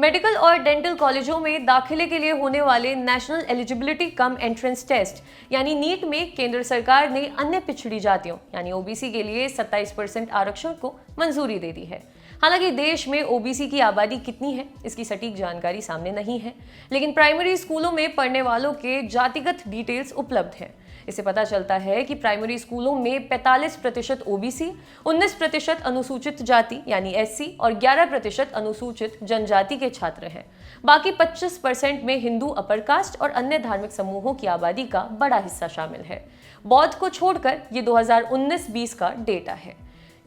Medical और dental कॉलेजों में दाखिले के लिए होने वाले national eligibility cum entrance test यानी नीट में केंद्र सरकार ने अन्य पिछड़ी जातियों यानी ओबीसी के लिए 27% आरक्षण को मंजूरी दे दी है। हालांकि देश में ओबीसी की आबादी कितनी है इसकी सटीक जानकारी सामने नहीं है, लेकिन प्राइमरी स्कूलों में पढ़ने वालों के जातिगत डिटेल्स उपलब्ध हैं। इससे पता चलता है कि प्राइमरी स्कूलों में 45% ओबीसी, 19% अनुसूचित जाति यानी एससी और 11% अनुसूचित जनजाति के छात्र हैं। बाकी 25% में हिंदू, अपर कास्ट और अन्य धार्मिक समूहों की आबादी का बड़ा हिस्सा शामिल है। बौद्ध को छोड़कर ये 2019-20 का डेटा है।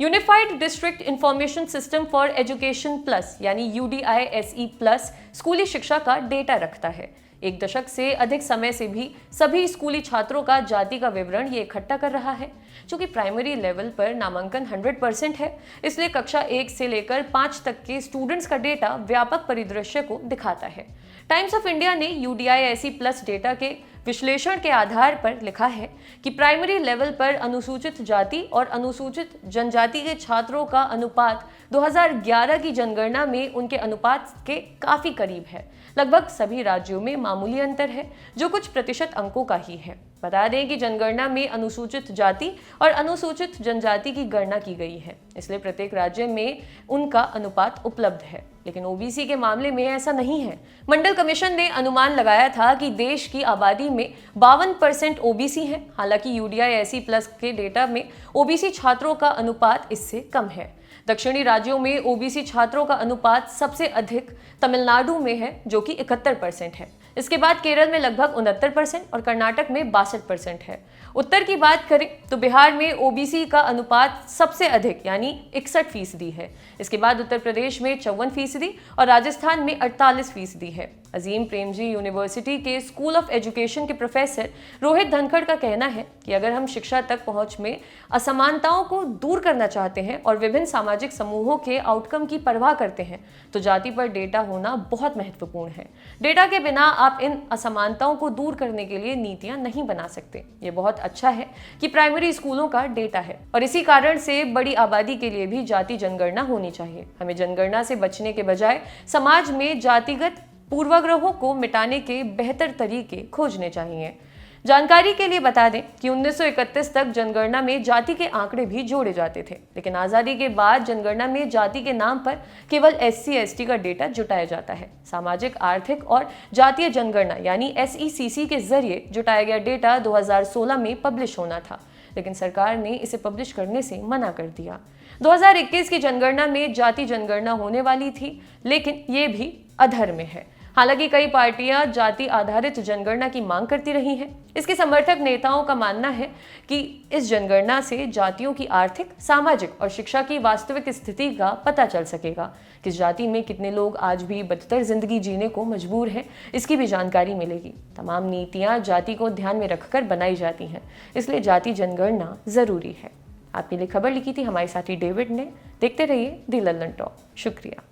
Unified district information system for education plus यानी UDISE प्लस स्कूली शिक्षा का डेटा रखता है। एक दशक से अधिक समय से भी सभी स्कूली छात्रों का जाति का विवरण ये इकट्ठा कर रहा है। चूंकि प्राइमरी लेवल पर नामांकन 100% है, इसलिए कक्षा 1 से लेकर 5 तक के स्टूडेंट्स का डेटा व्यापक परिदृश्य को दिखाता है। टाइम्स ऑफ इंडिया ने UDISE प्लस डेटा के विश्लेषण के आधार पर लिखा है कि प्राइमरी लेवल पर अनुसूचित जाति और अनुसूचित जनजाति के छात्रों का अनुपात 2011 की जनगणना में उनके अनुपात के काफी करीब है। लगभग सभी राज्यों में मामूली अंतर है जो कुछ प्रतिशत अंकों का ही है। बता दें कि जनगणना में अनुसूचित जाति और अनुसूचित जनजाति की गणना की गई है, इसलिए प्रत्येक राज्य में उनका अनुपात उपलब्ध है, लेकिन ओबीसी के मामले में ऐसा नहीं है। मंडल कमीशन ने अनुमान लगाया था कि देश की आबादी में 52% ओबीसी है। हालांकि UDISE प्लस के डेटा में ओबीसी छात्रों का अनुपात इससे कम है। दक्षिणी राज्यों में ओबीसी छात्रों का अनुपात सबसे अधिक तमिलनाडु में है जो कि 71% है। इसके बाद केरल में लगभग 69% और कर्नाटक में 62% है। उत्तर की बात करें तो बिहार में ओबीसी का अनुपात सबसे अधिक यानी 61% है। इसके बाद उत्तर प्रदेश में 54% और राजस्थान में 48% है। अजीम प्रेमजी यूनिवर्सिटी के स्कूल ऑफ एजुकेशन के प्रोफेसर रोहित धनखड़ का कहना है कि अगर हम शिक्षा तक पहुंच में असमानताओं को दूर करना चाहते हैं और विभिन्न सामाजिक समूहों के आउटकम की परवाह करते हैं तो जाति पर डेटा होना बहुत महत्वपूर्ण है। डेटा के बिना आप इन असमानताओं को दूर करने के लिए नीतियां नहीं बना सकते। ये बहुत अच्छा है कि प्राइमरी स्कूलों का डेटा है और इसी कारण से बड़ी आबादी के लिए भी जाति जनगणना होनी चाहिए। हमें जनगणना से बचने के बजाय समाज में जातिगत पूर्वाग्रहों को मिटाने के बेहतर तरीके खोजने चाहिए। जानकारी के लिए बता दें कि 1931 तक जनगणना में जाति के आंकड़े भी जोड़े जाते थे, लेकिन आज़ादी के बाद जनगणना में जाति के नाम पर केवल SC/ST का डेटा जुटाया जाता है। सामाजिक, आर्थिक और जातीय जनगणना यानी SECC के जरिए जुटाया गया डेटा 2016 में पब्लिश होना था, लेकिन सरकार ने इसे पब्लिश करने से मना कर दिया। 2021 की जनगणना में जाति जनगणना होने वाली थी, लेकिन ये भी अधर में है। हालांकि कई पार्टियां जाति आधारित जनगणना की मांग करती रही हैं। इसके समर्थक नेताओं का मानना है कि इस जनगणना से जातियों की आर्थिक, सामाजिक और शिक्षा की वास्तविक स्थिति का पता चल सकेगा। किस जाति में कितने लोग आज भी बदतर जिंदगी जीने को मजबूर हैं, इसकी भी जानकारी मिलेगी। तमाम नीतियां जाति को ध्यान में रखकर बनाई जाती हैं, इसलिए जाति जनगणना जरूरी है। आपके लिए खबर लिखी थी हमारे साथी डेविड ने। देखते रहिए दी लल्लन टॉक। शुक्रिया।